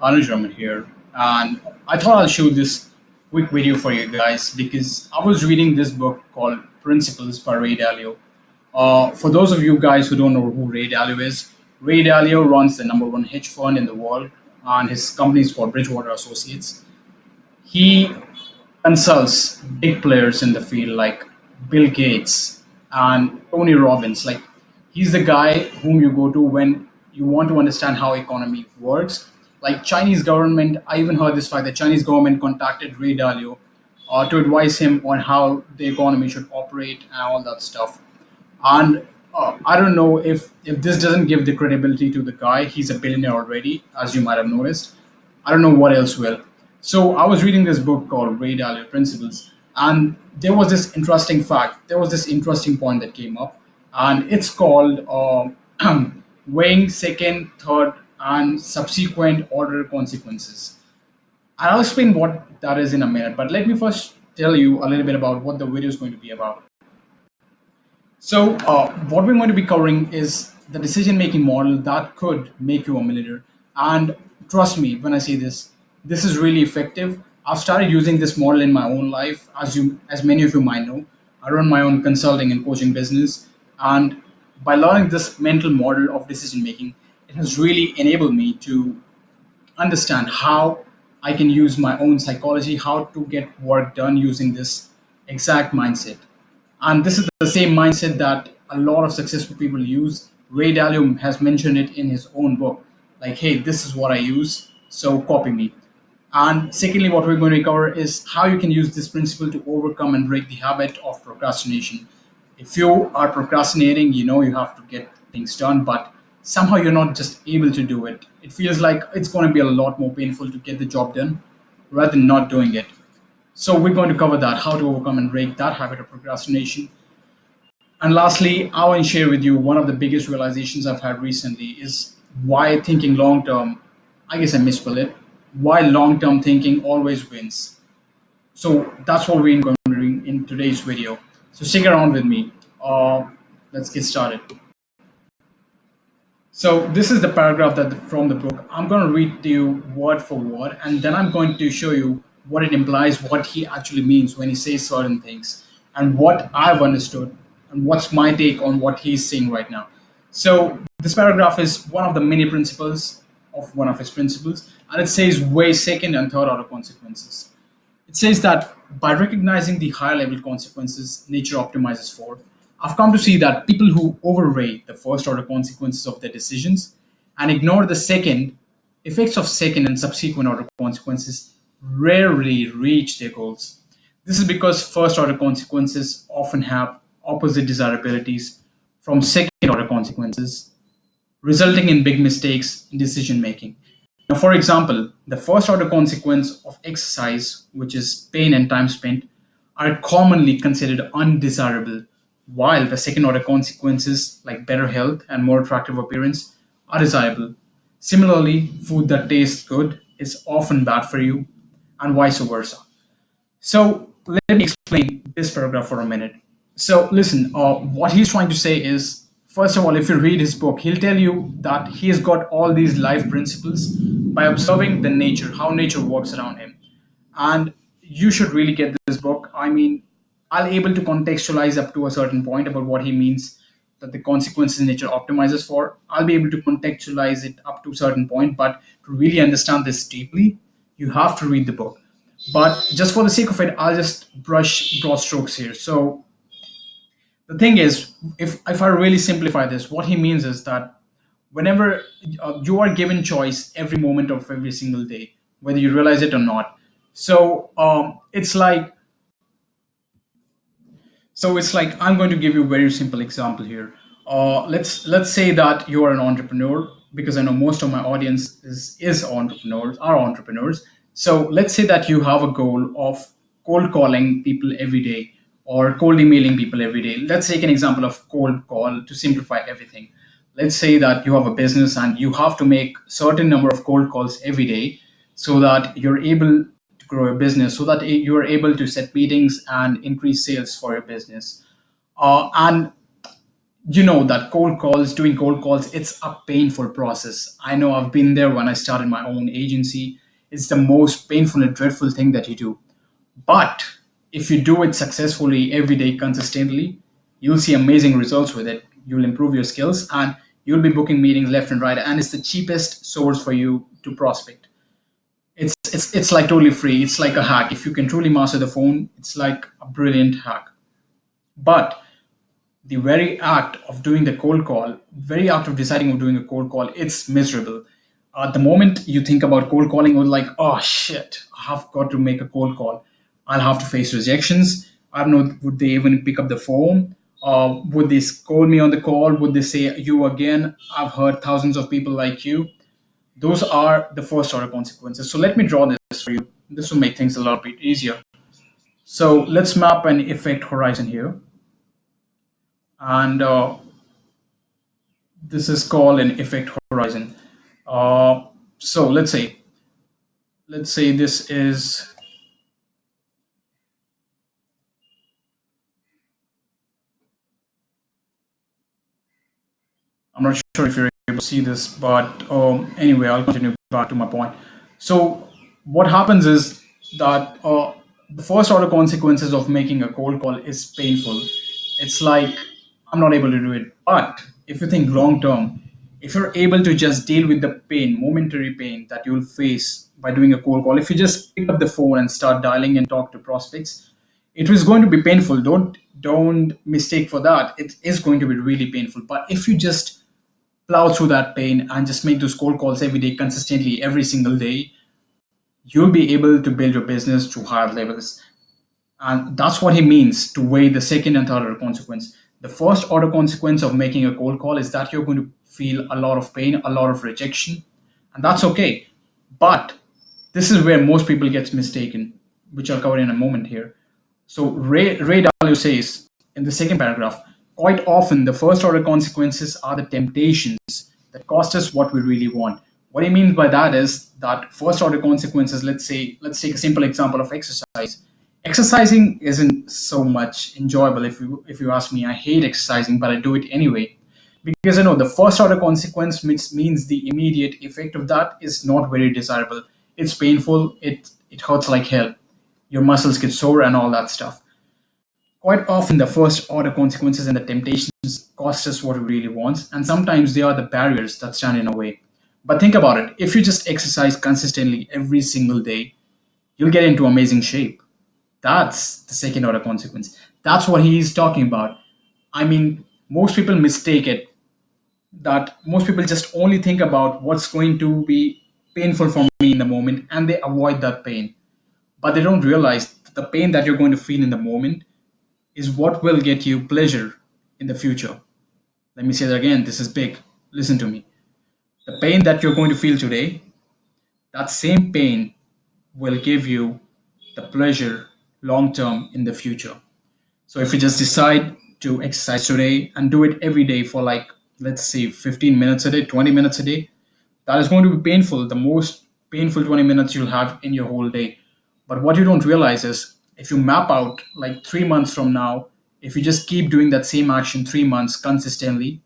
Anuj Raman here, and I thought I'll show this quick video for you guys because I was reading this book called Principles by Ray Dalio. For those of you guys who don't know who Ray Dalio is, Ray Dalio runs the number one hedge fund in the world, and his company is called Bridgewater Associates. He consults big players in the field like Bill Gates and Tony Robbins. Like he's the guy whom you go to when you want to understand how economy works. Like Chinese government, I even heard this fact: the Chinese government contacted Ray Dalio to advise him on how the economy should operate and all that stuff. And I don't know if this doesn't give the credibility to the guy. He's a billionaire already, as you might have noticed. I don't know what else will. So I was reading this book called Ray Dalio Principles, and there was this interesting fact. There was this interesting point that came up, and it's called weighing second, third, and subsequent order consequences. And I'll explain what that is in a minute. But let me first tell you a little bit about what the video is going to be about. So, what we're going to be covering is the decision making model that could make you a millionaire. And trust me when I say this, this is really effective. I've started using this model in my own life. As many of you might know, I run my own consulting and coaching business. And by learning this mental model of decision making, it has really enabled me to understand how I can use my own psychology, how to get work done using this exact mindset. And this is the same mindset that a lot of successful people use. Ray Dalio has mentioned it in his own book. Like, hey, this is what I use, so copy me. And secondly, what we're going to cover is how you can use this principle to overcome and break the habit of procrastination. If you are procrastinating, you know you have to get things done, but somehow you're not just able to do it. It feels like it's going to be a lot more painful to get the job done rather than not doing it. So we're going to cover that, how to overcome and break that habit of procrastination. And lastly, I want to share with you one of the biggest realizations I've had recently is why thinking long term, I guess I misspelled it, why long term thinking always wins. So that's what we're going to do in today's video. So stick around with me. Let's get started. So this is the paragraph that from the book. I'm going to read to you word for word, and then I'm going to show you what it implies, what he actually means when he says certain things, and what I've understood, and what's my take on what he's saying right now. So this paragraph is one of the many principles of one of his principles, and it says weigh second and third order consequences. It says that by recognizing the higher level consequences nature optimizes for, I've come to see that people who overrate the first order consequences of their decisions and ignore the second effects of second and subsequent order consequences rarely reach their goals. This is because first order consequences often have opposite desirabilities from second order consequences, resulting in big mistakes in decision making. Now, for example, the first order consequence of exercise, which is pain and time spent, are commonly considered undesirable, while the second order consequences, like better health and more attractive appearance, are desirable. Similarly, food that tastes good is often bad for you, and vice versa. So let me explain this paragraph for a minute. So listen, what he's trying to say is, first of all, if you read his book, he'll tell you that he has got all these life principles by observing the nature, how nature works around him. And you should really get this book. I mean, I'll able to contextualize up to a certain point about what he means that the consequences nature optimizes for. I'll be able to contextualize it up to a certain point, but to really understand this deeply, you have to read the book. But just for the sake of it, I'll just brush broad strokes here. So the thing is, if I really simplify this, what he means is that whenever you are given choice every moment of every single day, whether you realize it or not. So it's like I'm going to give you a very simple example here. Let's say that you are an entrepreneur, because I know most of my audience is entrepreneurs, are entrepreneurs. So let's say that you have a goal of cold calling people every day or cold emailing people every day. Let's take an example of cold call to simplify everything. Let's say that you have a business and you have to make certain number of cold calls every day so that you're able to grow your business, so that you are able to set meetings and increase sales for your business. And You know that cold calls, doing cold calls, it's a painful process. I know, I've been there when I started my own agency. It's the most painful and dreadful thing that you do. But if you do it successfully every day consistently, you'll see amazing results with it. You'll improve your skills and you'll be booking meetings left and right, and it's the cheapest source for you to prospect. It's like totally free. It's like a hack. If you can truly master the phone, it's like a brilliant hack. But the very act of doing the cold call, very act of deciding of doing a cold call, it's miserable. The moment you think about cold calling, you're like, oh shit, I have got to make a cold call. I'll have to face rejections. I don't know, would they even pick up the phone? Would they scold me on the call? Would they say, you again? I've heard thousands of people like you. Those are the first order consequences. So let me draw this for you. This will make things a lot bit easier. So let's map an effect horizon here. And this is called an effect horizon. Uh, so let's say this is, I'm not sure if you're able to see this, but anyway, I'll continue back to my point. So what happens is that the first order consequences of making a cold call is painful. It's like I'm not able to do it. But if you think long term, if you're able to just deal with the pain, momentary pain that you'll face by doing a cold call, if you just pick up the phone and start dialing and talk to prospects, it was going to be painful. Don't mistake for that. It is going to be really painful. But if you just plow through that pain and just make those cold calls every day consistently every single day, you'll be able to build your business to higher levels. And that's what he means to weigh the second and third order consequence. The first order consequence of making a cold call is that you're going to feel a lot of pain, a lot of rejection, and that's okay. But this is where most people gets mistaken, which I'll cover in a moment here. So Ray Dalio says in the second paragraph, quite often the first order consequences are the temptations that cost us what we really want. What he means by that is that first order consequences, let's take a simple example of exercise. Exercising isn't so much enjoyable. If you ask me, I hate exercising, but I do it anyway. Because I know the first order consequence means the immediate effect of that is not very desirable. It's painful, it hurts like hell. Your muscles get sore and all that stuff. Quite often, the first order consequences and the temptations cost us what we really want, and sometimes they are the barriers that stand in our way. But think about it, if you just exercise consistently every single day, you'll get into amazing shape. That's the second order consequence. That's what he's talking about. I mean, most people mistake it, that most people just only think about what's going to be painful for me in the moment and they avoid that pain. But they don't realize that the pain that you're going to feel in the moment is what will get you pleasure in the future. Let me say that again. This is big. Listen to me. The pain that you're going to feel today, that same pain will give you the pleasure long term in the future. So if you just decide to exercise today and do it every day for like, let's say 15 minutes a day, 20 minutes a day, that is going to be painful, the most painful 20 minutes you'll have in your whole day. But what you don't realize is if you map out like 3 months from now, if you just keep doing that same action 3 months consistently,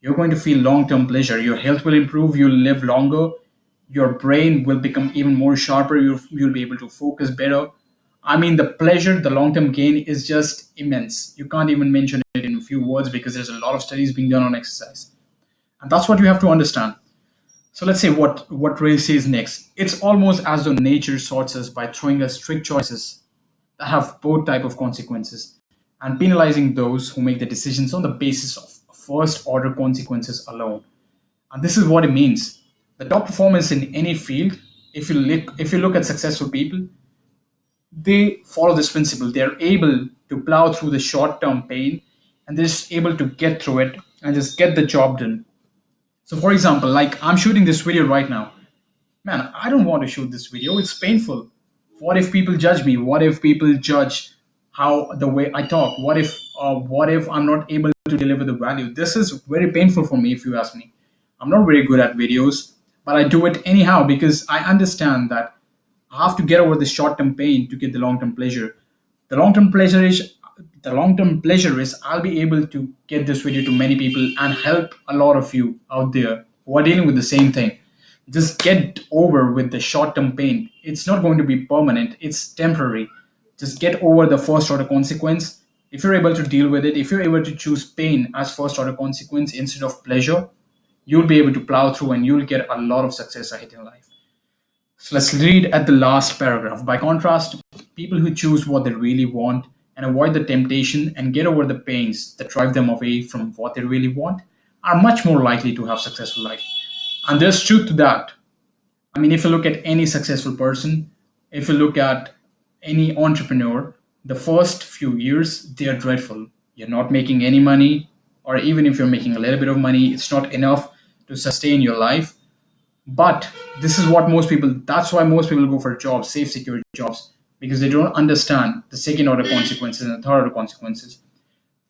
you're going to feel long term pleasure. Your health will improve, you'll live longer, your brain will become even more sharper, you'll be able to focus better. I mean, the pleasure, the long term gain is just immense. You can't even mention it in a few words because there's a lot of studies being done on exercise. And that's what you have to understand. So let's say what Ray says next. It's almost as though nature sorts us by throwing us strict choices that have both type of consequences and penalizing those who make the decisions on the basis of first order consequences alone. And this is what it means. The top performers in any field, if you look at successful people, they follow this principle. They're able to plow through the short term pain and they're just able to get through it and just get the job done. So, for example, like I'm shooting this video right now. Man, I don't want to shoot this video. It's painful. What if people judge me? What if people judge how the way I talk? What if I'm not able to deliver the value? This is very painful for me if you ask me. I'm not very good at videos, but I do it anyhow because I understand that I have to get over the short term pain to get the long term pleasure. The long term pleasure is the long term pleasure is I'll be able to get this video to many people and help a lot of you out there who are dealing with the same thing. Just get over with the short term pain. It's not going to be permanent, it's temporary. Just get over the first order consequence. If you're able to deal with it, if you're able to choose pain as first order consequence instead of pleasure, you'll be able to plow through and you'll get a lot of success ahead in life. So let's read at the last paragraph. By contrast, people who choose what they really want and avoid the temptation and get over the pains that drive them away from what they really want are much more likely to have successful life. And there's truth to that. I mean, if you look at any successful person, if you look at any entrepreneur, the first few years they are dreadful. You're not making any money, or even if you're making a little bit of money, it's not enough to sustain your life. But this is what most people, that's why most people go for jobs, safe, secure jobs, because they don't understand the second order consequences and the third order consequences.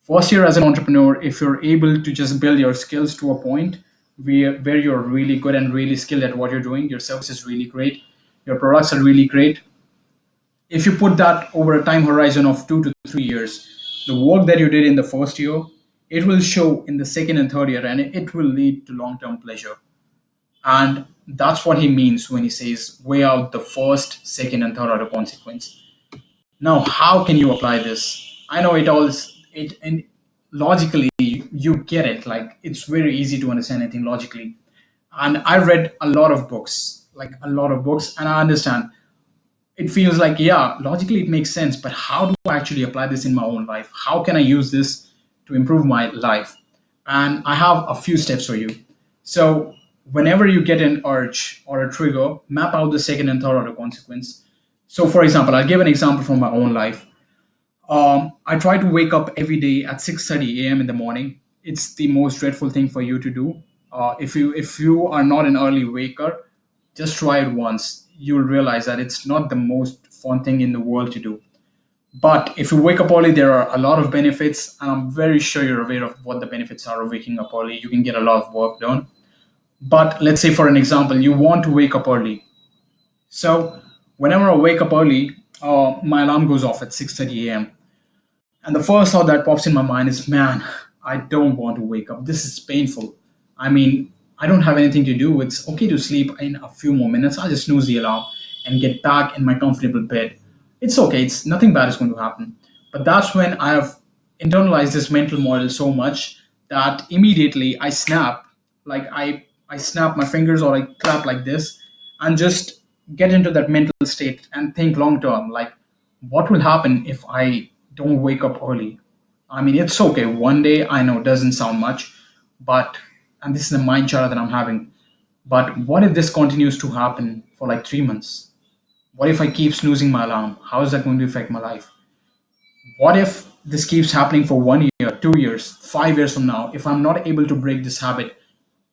First year as an entrepreneur, if you're able to just build your skills to a point where you're really good and really skilled at what you're doing, your service is really great, your products are really great. If you put that over a time horizon of 2 to 3 years, the work that you did in the first year, it will show in the second and third year, and it will lead to long term pleasure. And that's what he means when he says weigh out the first, second, and third order consequence. Now, how can you apply this? I know it all is it and logically you get it. Like it's very easy to understand anything logically. And I read a lot of books, like a lot of books, and I understand. It feels like, yeah, logically it makes sense, but how do I actually apply this in my own life? How can I use this to improve my life? And I have a few steps for you. So whenever you get an urge or a trigger, map out the second and third order consequence. So for example, I'll give an example from my own life. I try to wake up every day at 6:30 a.m. in the morning. It's the most dreadful thing for you to do. If you are not an early waker, just try it once. You'll realize that it's not the most fun thing in the world to do. But if you wake up early, there are a lot of benefits, and I'm very sure you're aware of what the benefits are of waking up early. You can get a lot of work done. But let's say, for an example, you want to wake up early. So whenever I wake up early, my alarm goes off at 6:30 a.m. And the first thought that pops in my mind is, man, I don't want to wake up. This is painful. I mean, I don't have anything to do. It's okay to sleep in a few more minutes. I'll just snooze the alarm and get back in my comfortable bed. It's okay. It's nothing bad is going to happen. But that's when I have internalized this mental model so much that immediately I snap, like I snap my fingers or I clap like this and just get into that mental state and think long term, like what will happen if I don't wake up early? I mean, it's okay. One day, I know, doesn't sound much, but, and this is the mind chart that I'm having, but what if this continues to happen for like 3 months? What if I keep snoozing my alarm? How is that going to affect my life? What if this keeps happening for 1 year, 2 years, 5 years from now? If I'm not able to break this habit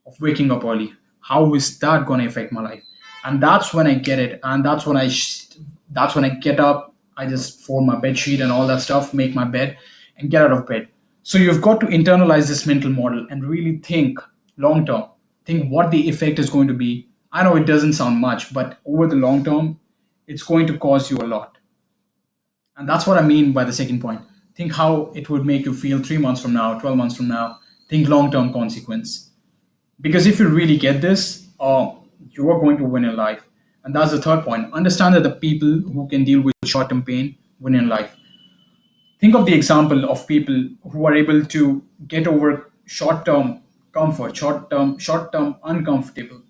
of waking up early, how is that going to affect my life? And that's when I get it, and that's when I get up. I just fold my bed sheet and all that stuff, make my bed, and get out of bed. So you've got to internalize this mental model and really think long term. Think what the effect is going to be. I know it doesn't sound much, but over the long term, it's going to cause you a lot. And that's what I mean by the second point. Think how it would make you feel 3 months from now, 12 months from now. Think long term consequence. Because if you really get this, you are going to win in life. And that's the third point. Understand that the people who can deal with short term pain win in life. Think of the example of people who are able to get over short term comfort, short term uncomfortable,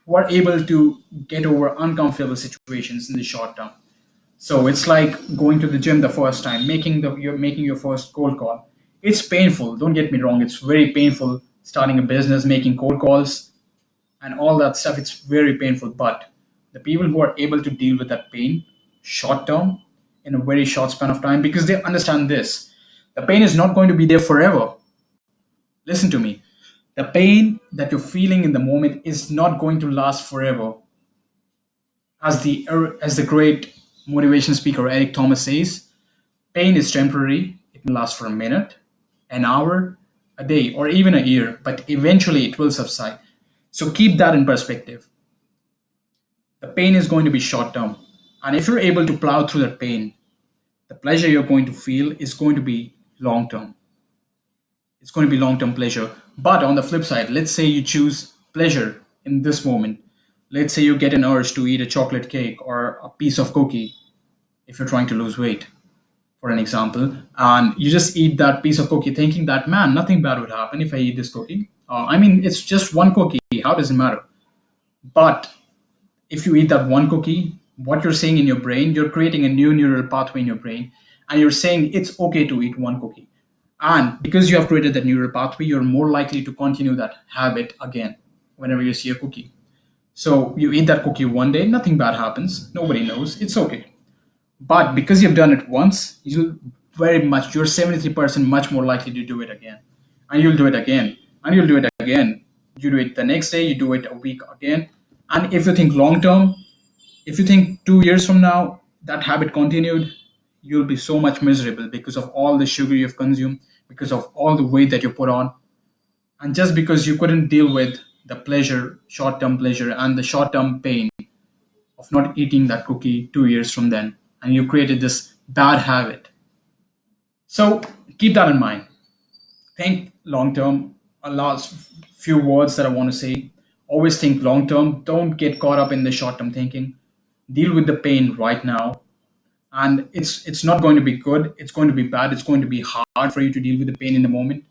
who are able to get over uncomfortable situations in the short term. So it's like going to the gym the first time, you're making your first cold call. It's painful. Don't get me wrong. It's very painful starting a business, making cold calls, and all that stuff. It's very painful. But the people who are able to deal with that pain short term in a very short span of time, because they understand this, the pain is not going to be there forever. Listen to me. The pain that you're feeling in the moment is not going to last forever. As the great motivation speaker Eric Thomas says, pain is temporary. It can last for a minute, an hour, a day, or even a year, but eventually it will subside. So keep that in perspective. The pain is going to be short term. And if you're able to plow through that pain, The pleasure you're going to feel is going to be long term. It's going to be long term pleasure. But on the flip side, let's say you choose pleasure in this moment. Let's say you get an urge to eat a chocolate cake or a piece of cookie if you're trying to lose weight, for an example, and you just eat that piece of cookie thinking that, man, nothing bad would happen if I eat this cookie. I mean, it's just one cookie. How does it matter? But if you eat that one cookie, what you're saying in your brain, you're creating a new neural pathway in your brain, and you're saying it's okay to eat one cookie. And because you have created that neural pathway, you're more likely to continue that habit again whenever you see a cookie. So you eat that cookie one day, nothing bad happens, nobody knows, it's okay. But because you've done it once, you're 73% much more likely to do it again. And you'll do it again. And you'll do it again. You do it the next day, you do it a week again. And if you think long term, if you think 2 years from now, that habit continued, you'll be so much miserable because of all the sugar you've consumed, because of all the weight that you put on, and just because you couldn't deal with the pleasure, short term pleasure, and the short term pain of not eating that cookie 2 years from then. And you created this bad habit. So keep that in mind. Think long term. A last few words that I want to say. Always think long term. Don't get caught up in the short term thinking. Deal with the pain right now. And it's not going to be good. It's going to be bad. It's going to be hard for you to deal with the pain in the moment.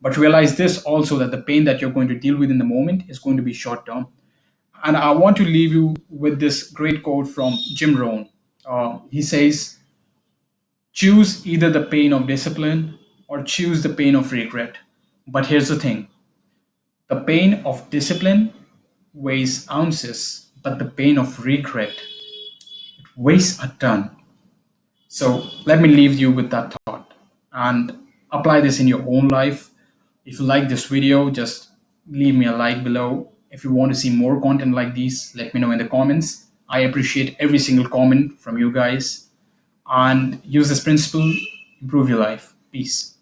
But realize this also, that the pain that you're going to deal with in the moment is going to be short term. And I want to leave you with this great quote from Jim Rohn. He says, choose either the pain of discipline or choose the pain of regret. But here's the thing, the pain of discipline weighs ounces, but the pain of regret weighs a ton. So let me leave you with that thought and apply this in your own life. If you like this video, just leave me a like below. If you want to see more content like these, let me know in the comments. I appreciate every single comment from you guys. And use this principle, improve your life. Peace.